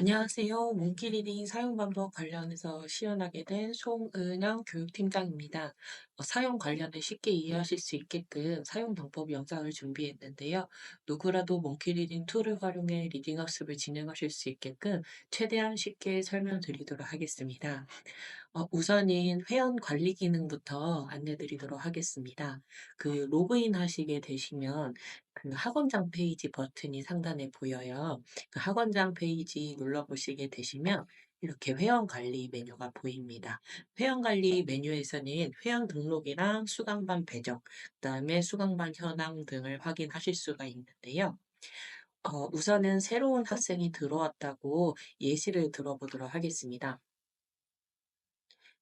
안녕하세요. 몽키리딩 사용 방법 관련해서 시연하게 된 송은영 교육팀장입니다. 사용 관련을 쉽게 이해하실 수 있게끔 사용 방법 영상을 준비했는데요. 누구라도 몽키리딩 툴을 활용해 리딩 학습을 진행하실 수 있게끔 최대한 쉽게 설명드리도록 하겠습니다. 우선은 회원 관리 기능부터 안내드리도록 하겠습니다. 로그인 하시게 되시면 학원장 페이지 버튼이 상단에 보여요. 학원장 페이지 눌러보시게 되시면 이렇게 회원 관리 메뉴가 보입니다. 회원 관리 메뉴에서는 회원 등록이랑 수강반 배정, 그다음에 수강반 현황 등을 확인하실 수가 있는데요. 우선은 새로운 학생이 들어왔다고 예시를 들어보도록 하겠습니다.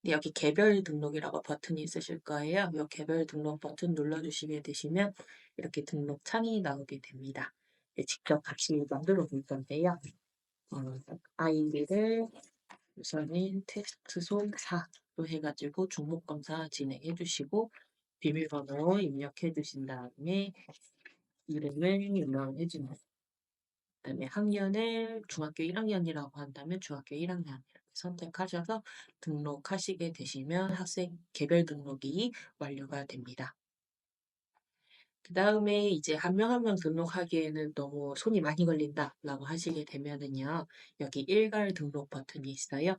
네, 여기 개별 등록이라고 버튼이 있으실 거예요. 이 개별 등록 버튼 눌러주시게 되시면 이렇게 등록 창이 나오게 됩니다. 네, 직접 같이 만들어 볼 건데요. 아이디를 우선은 텍스트송 4로 해가지고 중복검사 진행해 주시고 비밀번호 입력해 주신 다음에 이름을 입력해 주는 그다음에 학년을 중학교 1학년이라고 한다면 중학교 1학년 이렇게 선택하셔서 등록하시게 되시면 학생 개별 등록이 완료가 됩니다. 그 다음에 이제 한 명 한 명 등록하기에는 너무 손이 많이 걸린다라고 하시게 되면은요, 여기 일괄 등록 버튼이 있어요.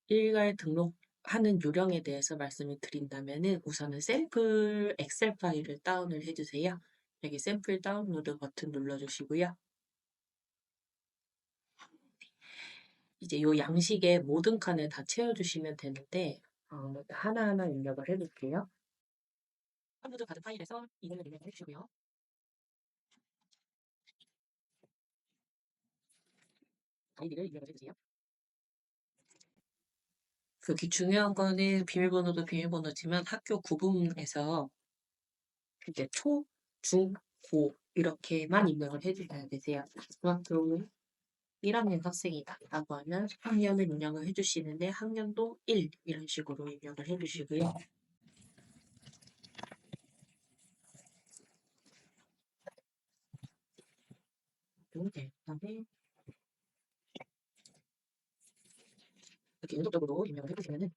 일괄 등록하는 요령에 대해서 말씀을 드린다면은 우선은 샘플 엑셀 파일을 다운을 해주세요. 여기 샘플 다운로드 버튼 눌러주시고요. 이제 요 양식의 모든 칸을 다 채워주시면 되는데 하나하나 입력을 해볼게요. 업로드 받은 파일에서 이름을 입력을 해주시고요. 아이디를 입력을 해주세요. 그게 중요한 거는 비밀번호도 비밀번호지만 학교 구분에서 이제 초, 중, 고 이렇게만 입력을 해주셔야 되세요. 중학교 1학년 학생이다 라고 하면 학년을 입력을 해주시는데 학년도 1 이런 식으로 입력을 해주시고요. 네, 그다음에 이렇게 연속적으로 입력을 해주시면은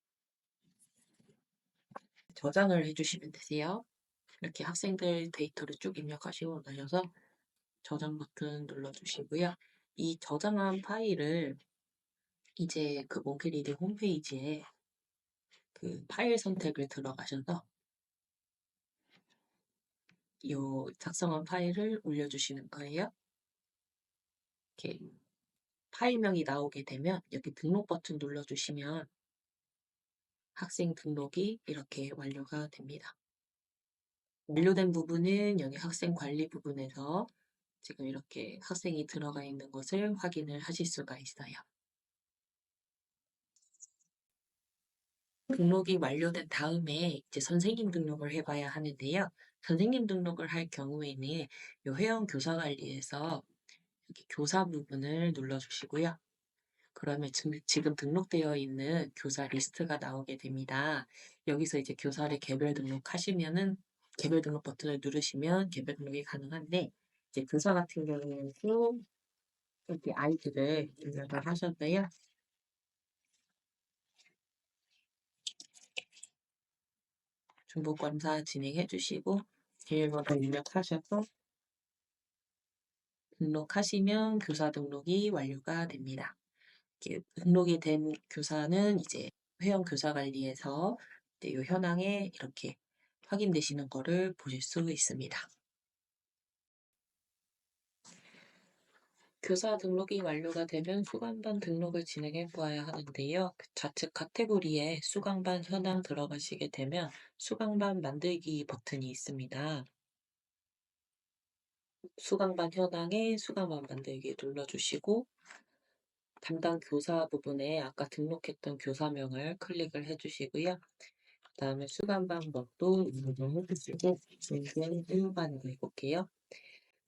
저장을 해주시면 되세요. 이렇게 학생들 데이터를 쭉 입력하시고 나셔서 저장 버튼 눌러주시고요. 이 저장한 파일을 이제 몽키리딩 홈페이지에 파일 선택을 들어가셔서 이 작성한 파일을 올려주시는 거예요. 이렇게 파일명이 나오게 되면 여기 등록 버튼 눌러주시면 학생 등록이 이렇게 완료가 됩니다. 완료된 부분은 여기 학생 관리 부분에서 지금 이렇게 학생이 들어가 있는 것을 확인을 하실 수가 있어요. 등록이 완료된 다음에 이제 선생님 등록을 해봐야 하는데요. 선생님 등록을 할 경우에는 이 회원 교사 관리에서 이렇게 교사 부분을 눌러주시고요. 그러면 지금 등록되어 있는 교사 리스트가 나오게 됩니다. 여기서 이제 교사를 개별 등록하시면은 개별 등록 버튼을 누르시면 개별 등록이 가능한데 이제 교사 같은 경우에는 이렇게 아이들을 입력을 하셨는데요. 중복검사 진행해 주시고 비밀번호 입력하셔서 등록하시면 교사 등록이 완료가 됩니다. 이렇게 등록이 된 교사는 이제 회원 교사 관리에서 이제 요 현황에 이렇게 확인되시는 거를 보실 수 있습니다. 교사 등록이 완료가 되면 수강반 등록을 진행해 보아야 하는데요. 좌측 카테고리에 수강반 현황 들어가시게 되면 수강반 만들기 버튼이 있습니다. 수강반 현황에 수강반 만들기 눌러주시고 담당 교사 부분에 아까 등록했던 교사명을 클릭을 해주시고요. 그 다음에 수강 방법도 입력을 해주시고 이제 일반으로 해볼게요.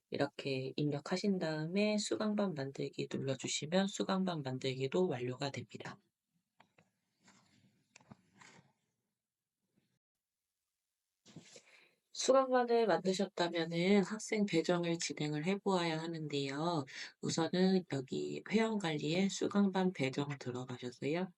이렇게 입력하신 다음에 수강반 만들기 눌러주시면 수강반 만들기도 완료가 됩니다. 수강반을 만드셨다면은 학생 배정을 진행을 해 보아야 하는데요. 우선은 여기 회원관리에 수강반 배정 들어가셔서요.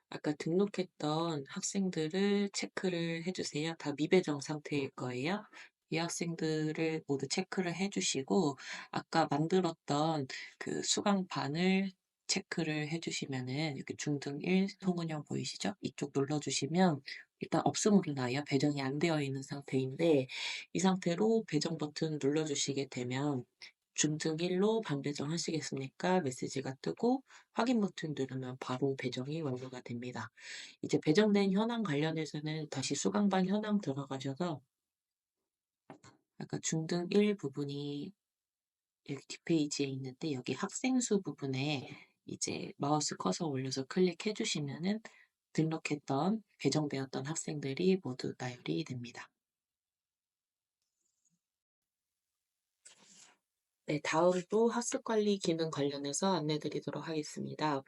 아까 등록했던 학생들을 체크를 해 주세요. 다 미배정 상태일 거예요. 이 학생들을 모두 체크를 해 주시고 아까 만들었던 그 수강반을 체크를 해 주시면은 이렇게 중등 1 통은형 보이시죠? 이쪽 눌러 주시면 일단 없음으로 나와요. 배정이 안 되어 있는 상태인데 이 상태로 배정 버튼 눌러 주시게 되면 중등 1로 반배정하시겠습니까? 메시지가 뜨고 확인 버튼 누르면 바로 배정이 완료가 됩니다. 이제 배정된 현황 관련해서는 다시 수강반 현황 들어가셔서 아까 중등 1 부분이 여기 뒷페이지에 있는데 여기 학생 수 부분에 이제 마우스 커서 올려서 클릭해 주시면은 등록했던 배정되었던 학생들이 모두 나열이 됩니다. 네, 다음으로 학습 관리 기능 관련해서 안내 드리도록 하겠습니다.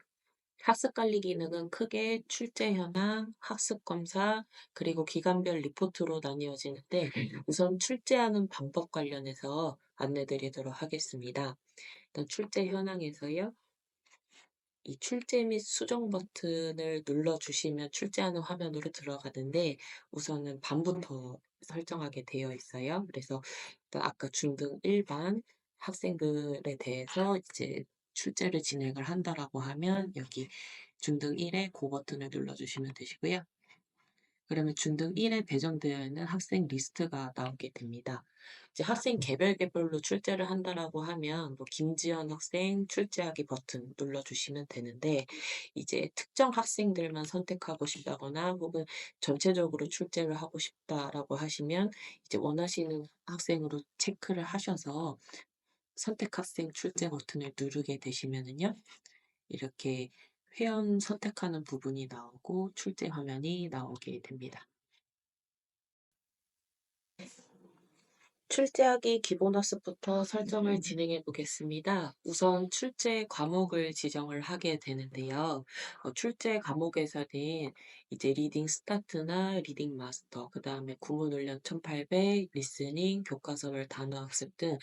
학습 관리 기능은 크게 출제 현황, 학습 검사, 그리고 기간별 리포트로 나뉘어지는데 우선 출제하는 방법 관련해서 안내 드리도록 하겠습니다. 일단 출제 현황에서요. 이 출제 및 수정 버튼을 눌러주시면 출제하는 화면으로 들어가는데 우선은 반부터 설정하게 되어 있어요. 그래서 일단 아까 중등 일반 학생들에 대해서 이제 출제를 진행을 한다라고 하면 여기 중등 1에 고 버튼을 눌러주시면 되시고요. 그러면 중등 1에 배정되어 있는 학생 리스트가 나오게 됩니다. 이제 학생 개별로 출제를 한다라고 하면 뭐 김지연 학생 출제하기 버튼 눌러주시면 되는데 이제 특정 학생들만 선택하고 싶다거나 혹은 전체적으로 출제를 하고 싶다라고 하시면 이제 원하시는 학생으로 체크를 하셔서 선택 학생 출제 버튼을 누르게 되시면은요. 이렇게 회원 선택하는 부분이 나오고 출제 화면이 나오게 됩니다. 출제하기 기본 학습부터 설정을 진행해 보겠습니다. 우선 출제 과목을 지정을 하게 되는데요. 출제 과목에서는 이제 리딩 스타트나 리딩 마스터, 그 다음에 구문훈련 1800, 리스닝, 교과서별 단어 학습 등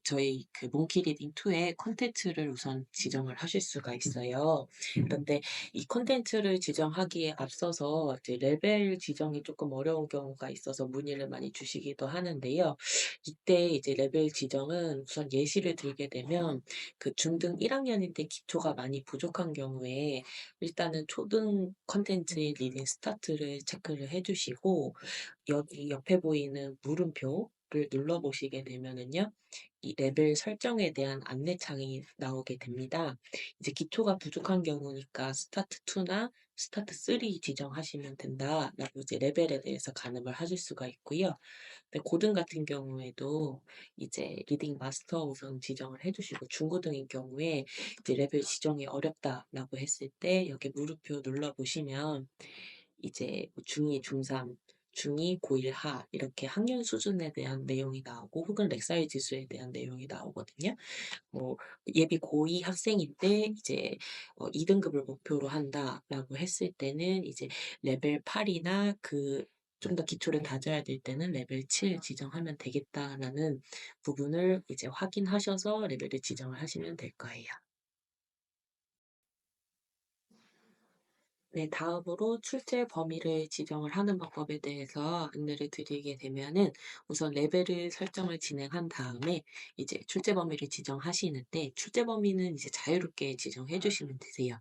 저희 몽키 리딩 2의 콘텐츠를 우선 지정을 하실 수가 있어요. 그런데 이 콘텐츠를 지정하기에 앞서서 이제 레벨 지정이 조금 어려운 경우가 있어서 문의를 많이 주시기도 하는데요. 이때 이제 레벨 지정은 우선 예시를 들게 되면 중등 1학년인데 기초가 많이 부족한 경우에 일단은 초등 콘텐츠의 리딩 스타트를 체크를 해 주시고 여기 옆에 보이는 물음표를 눌러 보시게 되면은요. 이 레벨 설정에 대한 안내창이 나오게 됩니다. 이제 기초가 부족한 경우니까 스타트 2나 스타트 3 지정하시면 된다라고 이제 레벨에 대해서 가늠을 하실 수가 있고요. 근데 고등 같은 경우에도 이제 리딩 마스터 우선 지정을 해 주시고 중고등인 경우에 이제 레벨 지정이 어렵다라고 했을 때 여기 물음표 눌러 보시면 이제 뭐 중2, 중3, 중2, 고1 하 이렇게 학년 수준에 대한 내용이 나오고 혹은 렉사이 지수에 대한 내용이 나오거든요. 뭐 예비 고2 학생인데 이제 2등급을 목표로 한다라고 했을 때는 이제 레벨 8이나 좀 더 기초를 다져야 될 때는 레벨 7 지정하면 되겠다라는 부분을 이제 확인하셔서 레벨을 지정을 하시면 될 거예요. 네, 다음으로 출제 범위를 지정을 하는 방법에 대해서 안내를 드리게 되면은 우선 레벨을 설정을 진행한 다음에 이제 출제 범위를 지정하시는데 출제 범위는 이제 자유롭게 지정해 주시면 되세요.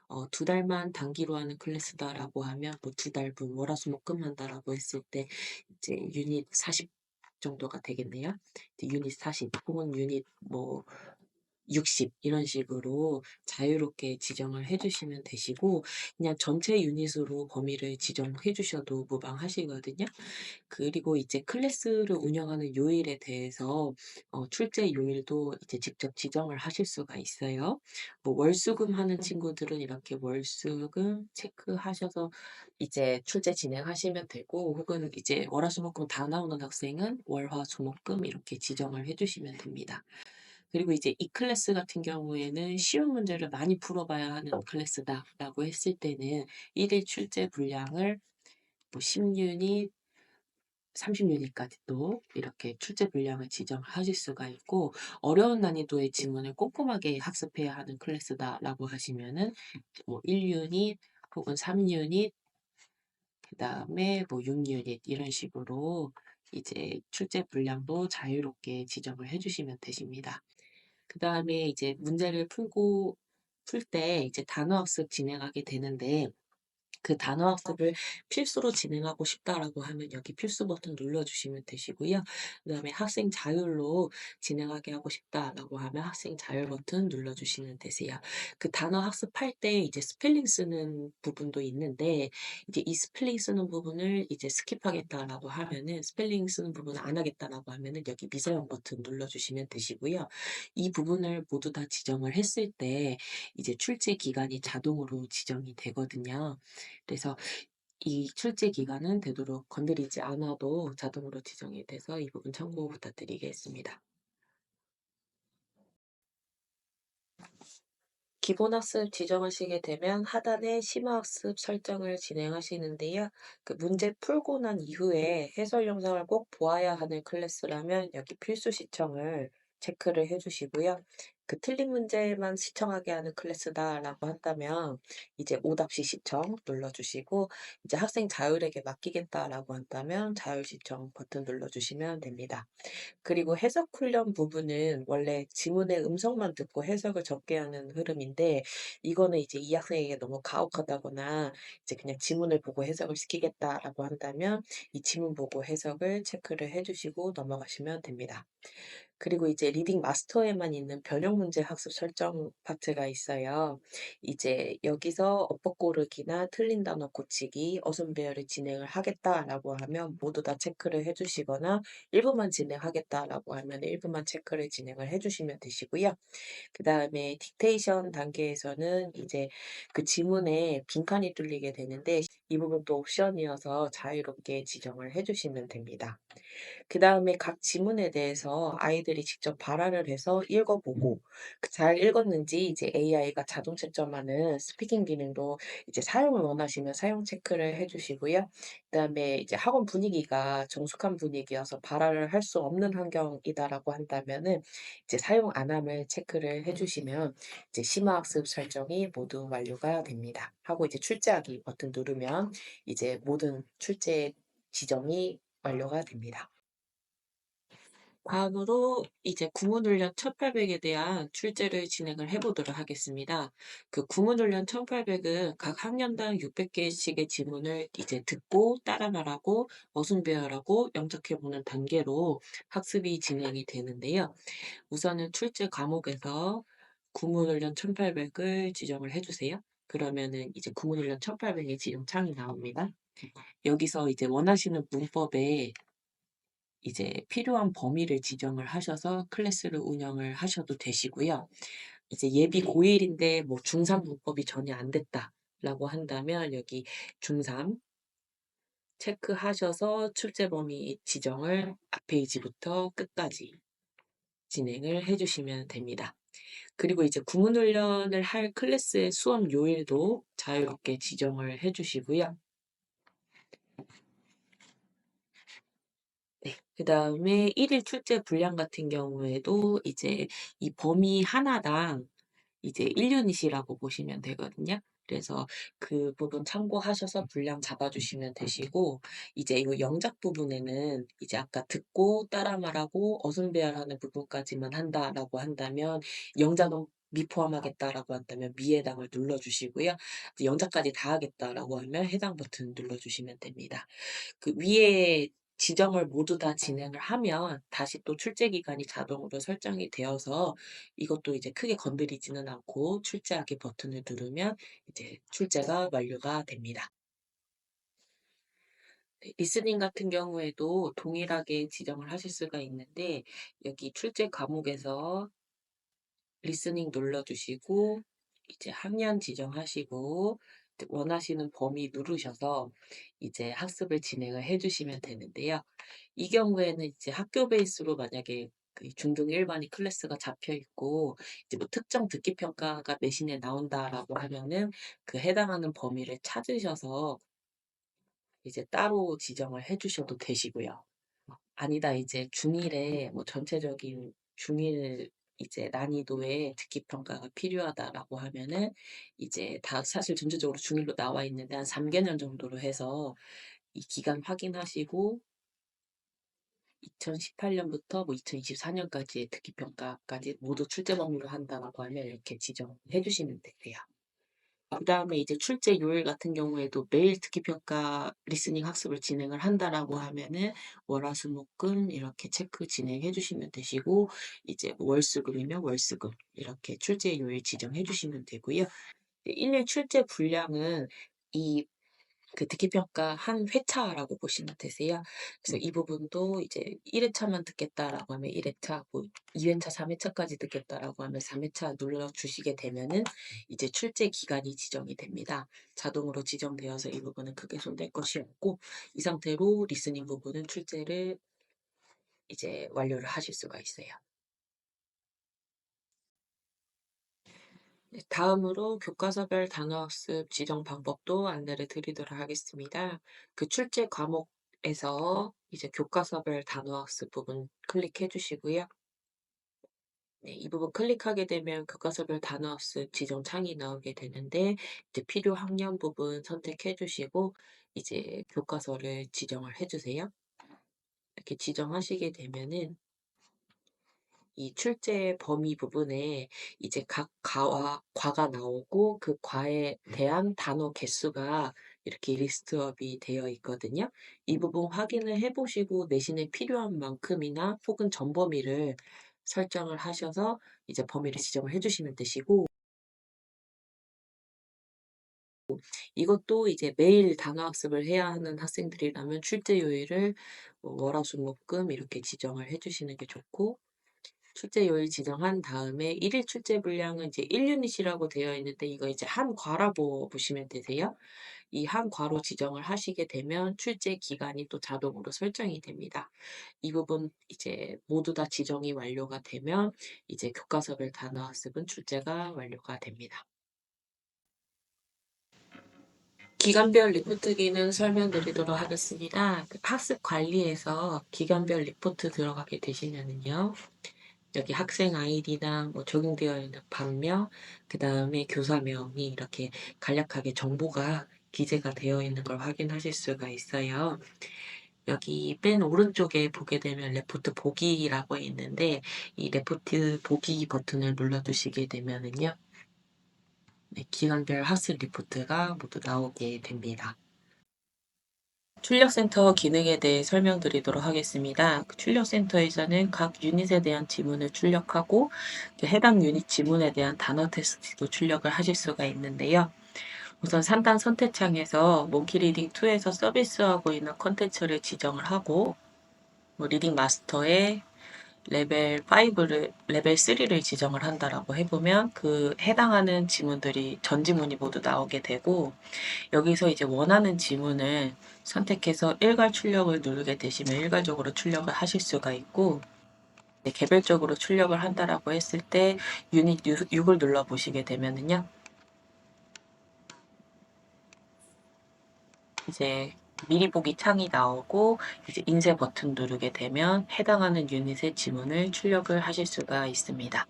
2달만 단기로 하는 클래스다라고 하면 뭐 2달분 월화수목금 한다라고 했을 때 이제 유닛 40 정도가 되겠네요. 이제 유닛 40 혹은 유닛 뭐 60 이런 식으로 자유롭게 지정을 해 주시면 되시고 그냥 전체 유닛으로 범위를 지정해 주셔도 무방하시거든요. 그리고 이제 클래스를 운영하는 요일에 대해서 출제 요일도 이제 직접 지정을 하실 수가 있어요. 뭐 월수금 하는 친구들은 이렇게 월수금 체크하셔서 이제 출제 진행하시면 되고 혹은 이제 월화수목금 다 나오는 학생은 월화수목금 이렇게 지정을 해 주시면 됩니다. 그리고 이제 이 클래스 같은 경우에는 쉬운 문제를 많이 풀어봐야 하는 클래스다라고 했을 때는 1일 출제 분량을 뭐 10유닛 30유닛까지 또 이렇게 출제 분량을 지정을 하실 수가 있고, 어려운 난이도의 지문을 꼼꼼하게 학습해야 하는 클래스다라고 하시면은 뭐 1유닛 혹은 3유닛, 그다음에 뭐 6유닛 이런 식으로 이제 출제 분량도 자유롭게 지정을 해 주시면 되십니다. 그다음에 이제 문제를 풀 때 이제 단어 학습 진행하게 되는데, 그 단어 학습을 필수로 진행하고 싶다라고 하면 여기 필수 버튼 눌러주시면 되시고요. 그다음에 학생 자율로 진행하게 하고 싶다라고 하면 학생 자율 버튼 눌러주시면 되세요. 그 단어 학습할 때 이제 스펠링 쓰는 부분도 있는데, 이제 이 스펠링 쓰는 부분을 이제 스킵하겠다라고 하면은, 스펠링 쓰는 부분을 안 하겠다라고 하면은 여기 미세형 버튼 눌러주시면 되시고요. 이 부분을 모두 다 지정을 했을 때 이제 출제 기간이 자동으로 지정이 되거든요. 그래서 이 출제 기간은 되도록 건드리지 않아도 자동으로 지정이 돼서 이 부분 참고 부탁드리겠습니다. 기본학습 지정하시게 되면 하단에 심화학습 설정을 진행하시는데요. 그 문제 풀고 난 이후에 해설 영상을 꼭 보아야 하는 클래스라면 여기 필수 시청을 체크를 해주시고요. 그 틀린 문제만 시청하게 하는 클래스다라고 한다면 이제 오답 시 시청 눌러주시고, 이제 학생 자율에게 맡기겠다라고 한다면 자율 시청 버튼 눌러주시면 됩니다. 그리고 해석 훈련 부분은 원래 지문의 음성만 듣고 해석을 적게 하는 흐름인데, 이거는 이제 이 학생에게 너무 가혹하다거나 이제 그냥 지문을 보고 해석을 시키겠다라고 한다면 이 지문 보고 해석을 체크를 해 주시고 넘어가시면 됩니다. 그리고 이제 리딩 마스터에만 있는 변형 문제 학습 설정 파트가 있어요. 이제 여기서 엇박 고르기나 틀린 단어 고치기, 어순 배열을 진행을 하겠다라고 하면 모두 다 체크를 해 주시거나, 일부만 진행하겠다라고 하면 일부만 체크를 진행을 해 주시면 되시고요. 그다음에 딕테이션 단계에서는 이제 그 지문에 빈칸이 뚫리게 되는데, 이 부분도 옵션이어서 자유롭게 지정을 해 주시면 됩니다. 그다음에 각 지문에 대해서 아이들이 직접 발화를 해서 읽어보고 잘 읽었는지 이제 AI가 자동 채점하는 스피킹 기능도 이제 사용을 원하시면 사용 체크를 해 주시고요. 그다음에 이제 학원 분위기가 정숙한 분위기여서 발화를 할 수 없는 환경이다라고 한다면은 이제 사용 안 함을 체크를 해 주시면 이제 심화학습 설정이 모두 완료가 됩니다. 하고 이제 출제하기 버튼 누르면 이제 모든 출제 지정이 완료가 됩니다. 다음으로 이제 구문훈련 1800에 대한 출제를 진행을 해 보도록 하겠습니다. 그 구문훈련 1800은 각 학년당 600개씩의 지문을 이제 듣고 따라 말하고 어순 배열하고 영작해 보는 단계로 학습이 진행이 되는데요. 우선은 출제 과목에서 구문훈련 1800을 지정을 해 주세요. 그러면은 이제 구문훈련 1800의 지정 창이 나옵니다. 여기서 이제 원하시는 문법에 이제 필요한 범위를 지정을 하셔서 클래스를 운영을 하셔도 되시고요. 이제 예비 고1인데 뭐 중3 문법이 전혀 안 됐다라고 한다면 여기 중3 체크하셔서 출제 범위 지정을 앞 페이지부터 끝까지 진행을 해 주시면 됩니다. 그리고 이제 구문 훈련을 할 클래스의 수업 요일도 자유롭게 지정을 해 주시고요. 네. 그다음에 1일 출제 분량 같은 경우에도 이제 이 범위 하나당 이제 1유닛이라고 보시면 되거든요. 그래서 그 부분 참고하셔서 분량 잡아주시면 되시고, 이제 이 영작 부분에는 이제 아까 듣고 따라 말하고 어순 배열하는 부분까지만 한다라고 한다면, 영작은 미포함하겠다라고 한다면 미해당을 눌러주시고요. 영작까지 다 하겠다라고 하면 해당 버튼 눌러주시면 됩니다. 그 위에 지정을 모두 다 진행을 하면 다시 또 출제 기간이 자동으로 설정이 되어서 이것도 이제 크게 건드리지는 않고 출제하기 버튼을 누르면 이제 출제가 완료가 됩니다. 네, 리스닝 같은 경우에도 동일하게 지정을 하실 수가 있는데, 여기 출제 과목에서 리스닝 눌러주시고 이제 학년 지정하시고 이제 원하시는 범위 누르셔서 이제 학습을 진행을 해 주시면 되는데요. 이 경우에는 이제 학교 베이스로 만약에 그 중등 일반이 클래스가 잡혀 있고 이제 뭐 특정 듣기 평가가 내신에 나온다라고 하면은 그 해당하는 범위를 찾으셔서 이제 따로 지정을 해 주셔도 되시고요. 아니다 이제 중1에 뭐 전체적인 중1 이제 난이도의 듣기 평가가 필요하다라고 하면은 이제 다 사실 전체적으로 중1로 나와 있는데 한 3 개년 정도로 해서 이 기간 확인하시고 2018 년부터 뭐 2024 년까지의 듣기 평가까지 모두 출제 범위로 한다라고 하면 이렇게 지정해 주시면 되세요. 그다음에 이제 출제 요일 같은 경우에도 매일 듣기 평가 리스닝 학습을 진행을 한다라고 하면은 월화수목금 이렇게 체크 진행해 주시면 되시고 이제 뭐 월수금이면 월수금 이렇게 출제 요일 지정해 주시면 되고요. 일일 출제 분량은 이 그 듣기 평가 한 회차라고 보시면 되세요. 그래서 이 부분도 이제 1 회차만 듣겠다라고 하면 1 회차, 뭐 2 회차, 3 회차까지 듣겠다라고 하면 3 회차 눌러 주시게 되면은 이제 출제 기간이 지정이 됩니다. 자동으로 지정되어서 이 부분은 크게 손댈 것이 없고 이 상태로 리스닝 부분은 출제를 이제 완료를 하실 수가 있어요. 네, 다음으로 교과서별 단어학습 지정 방법도 안내를 드리도록 하겠습니다. 그 출제 과목에서 이제 교과서별 단어학습 부분 클릭해 주시고요. 네, 이 부분 클릭하게 되면 교과서별 단어학습 지정 창이 나오게 되는데 이제 필요 학년 부분 선택해 주시고 이제 교과서를 지정을 해 주세요. 이렇게 지정하시게 되면은 이 출제 범위 부분에 이제 각 과가 나오고 그 과에 대한 단어 개수가 이렇게 리스트업이 되어 있거든요. 이 부분 확인을 해 보시고 내신에 필요한 만큼이나 혹은 전 범위를 설정을 하셔서 이제 범위를 지정을 해 주시면 되시고 이것도 이제 매일 단어 학습을 해야 하는 학생들이라면 출제 요일을 월화수목금 이렇게 지정을 해 주시는 게 좋고 출제 요일 지정한 다음에 1일 출제 분량은 이제 1 유닛이라고 되어 있는데 이거 이제 한 과라고 보시면 되세요. 이 한 과로 지정을 하시게 되면 출제 기간이 또 자동으로 설정이 됩니다. 이 부분 이제 모두 다 지정이 완료가 되면 이제 교과서별 단어 학습은 출제가 완료가 됩니다. 기간별 리포트 기능 설명드리도록 하겠습니다. 그 학습 관리에서 기간별 리포트 들어가게 되시면은요. 여기 학생 아이디랑 뭐 적용되어 있는 반명, 그 다음에 교사명이 이렇게 간략하게 정보가 기재가 되어 있는 걸 확인하실 수가 있어요. 여기 맨 오른쪽에 보게 되면 레포트 보기라고 있는데 이 레포트 보기 버튼을 눌러주시게 되면은요. 네, 기간별 학습 리포트가 모두 나오게 됩니다. 출력센터 기능에 대해 설명드리도록 하겠습니다. 출력센터에서는 각 유닛에 대한 지문을 출력하고 해당 유닛 지문에 대한 단어 테스트도 출력을 하실 수가 있는데요. 우선 상단 선택창에서 몽키 리딩 2에서 서비스하고 있는 컨텐츠를 지정을 하고 뭐 리딩 마스터에 레벨 3를 지정을 한다라고 해보면 그 해당하는 지문들이 전 지문이 모두 나오게 되고 여기서 이제 원하는 지문을 선택해서 일괄 출력을 누르게 되시면 일괄적으로 출력을 하실 수가 있고 개별적으로 출력을 한다라고 했을 때 유닛 6을 눌러 보시게 되면은요. 이제 미리 보기 창이 나오고 이제 인쇄 버튼 누르게 되면 해당하는 유닛의 지문을 출력을 하실 수가 있습니다.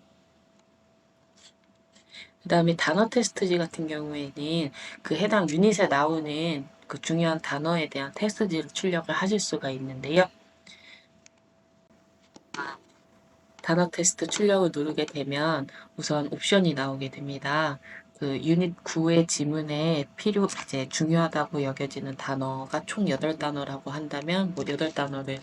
그 다음에 단어 테스트지 같은 경우에는 그 해당 유닛에 나오는 그 중요한 단어에 대한 테스트지를 출력을 하실 수가 있는데요. 단어 테스트 출력을 누르게 되면 우선 옵션이 나오게 됩니다. 그 유닛 9의 지문에 이제 중요하다고 여겨지는 단어가 총 8단어라고 한다면 뭐 8단어를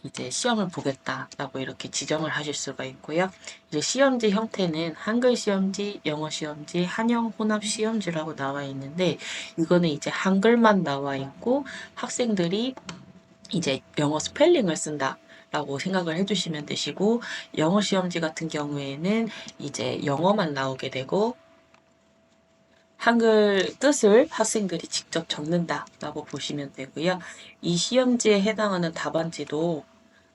이제 시험을 보겠다라고 이렇게 지정을 하실 수가 있고요. 이제 시험지 형태는 한글 시험지, 영어 시험지, 한영 혼합 시험지라고 나와 있는데 이거는 이제 한글만 나와 있고 학생들이 이제 영어 스펠링을 쓴다. 라고 생각을 해주시면 되시고 영어 시험지 같은 경우에는 이제 영어만 나오게 되고 한글 뜻을 학생들이 직접 적는다라고 보시면 되고요. 이 시험지에 해당하는 답안지도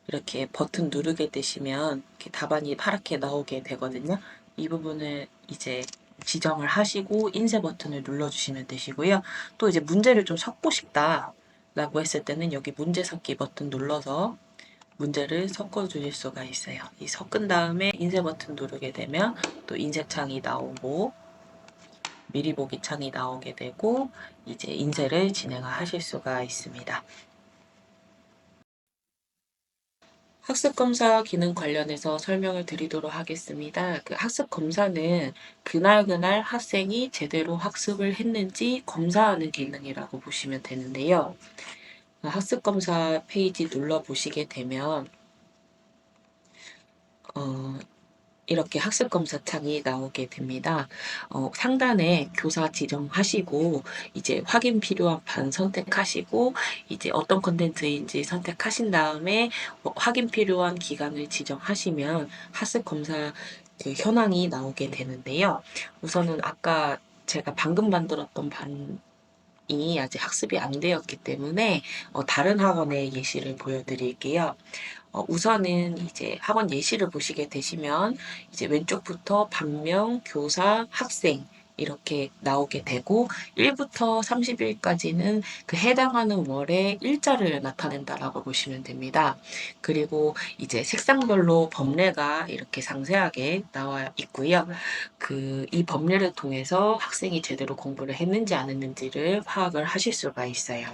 이렇게 버튼 누르게 되시면 이렇게 답안이 파랗게 나오게 되거든요. 이 부분을 이제 지정을 하시고 인쇄 버튼을 눌러주시면 되시고요. 또 이제 문제를 좀 섞고 싶다. 라고 했을 때는 여기 문제 섞기 버튼 눌러서 문제를 섞어 주실 수가 있어요. 이 섞은 다음에 인쇄 버튼 누르게 되면 또 인쇄 창이 나오고 미리 보기 창이 나오게 되고 이제 인쇄를 진행하실 수가 있습니다. 학습검사 기능 관련해서 설명을 드리도록 하겠습니다. 그 학습검사는 그날 학생이 제대로 학습을 했는지 검사하는 기능이라고 보시면 되는데요. 학습검사 페이지 눌러보시게 되면 어, 이렇게 학습검사 창이 나오게 됩니다. 상단에 교사 지정하시고 이제 확인 필요한 반 선택하시고 이제 어떤 컨텐츠인지 선택하신 다음에 확인 필요한 기간을 지정하시면 학습검사 그 현황이 나오게 되는데요. 우선은 아까 제가 방금 만들었던 반이 아직 학습이 안 되었기 때문에 다른 학원의 예시를 보여드릴게요. 우선은 이제 학원 예시를 보시게 되시면 이제 왼쪽부터 반명, 교사, 학생 이렇게 나오게 되고 1부터 30일까지는 그 해당하는 월의 일자를 나타낸다라고 보시면 됩니다. 그리고 이제 색상별로 법례가 이렇게 상세하게 나와 있고요. 이 법례를 통해서 학생이 제대로 공부를 했는지 안 했는지를 파악을 하실 수가 있어요.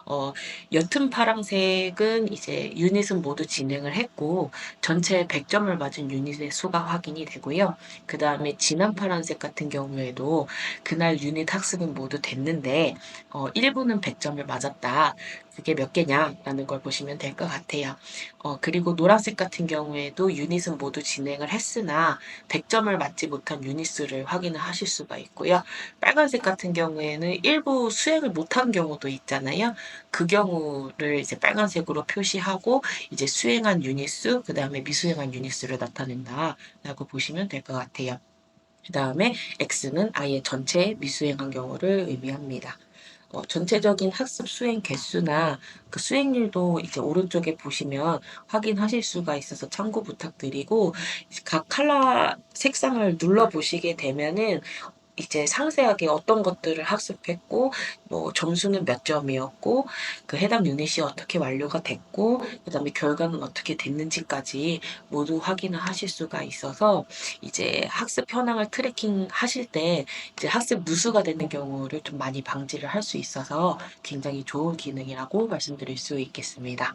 어, 옅은 파란색은 이제 유닛은 모두 진행을 했고 전체 100점을 맞은 유닛의 수가 확인이 되고요. 그 다음에 진한 파란색 같은 경우에도 그날 유닛 학습은 모두 됐는데 일부는 100점을 맞았다. 그게 몇 개냐라는 걸 보시면 될 것 같아요. 그리고 노란색 같은 경우에도 유닛은 모두 진행을 했으나 100점을 맞지 못한 유닛 수를 확인을 하실 수가 있고요. 빨간색 같은 경우에는 일부 수행을 못한 경우도 있잖아요. 그 경우를 이제 빨간색으로 표시하고 이제 수행한 유닛 수, 그 다음에 미수행한 유닛 수를 나타낸다라고 보시면 될 것 같아요. 그 다음에 X는 아예 전체 미수행한 경우를 의미합니다. 전체적인 학습 수행 개수나 그 수행률도 이제 오른쪽에 보시면 확인하실 수가 있어서 참고 부탁드리고 각 컬러 색상을 눌러 보시게 되면은 이제 상세하게 어떤 것들을 학습했고, 뭐 점수는 몇 점이었고, 그 해당 유닛이 어떻게 완료가 됐고, 그다음에 결과는 어떻게 됐는지까지 모두 확인을 하실 수가 있어서 이제 학습 현황을 트래킹 하실 때 이제 학습 누수가 되는 경우를 좀 많이 방지를 할 수 있어서 굉장히 좋은 기능이라고 말씀드릴 수 있겠습니다.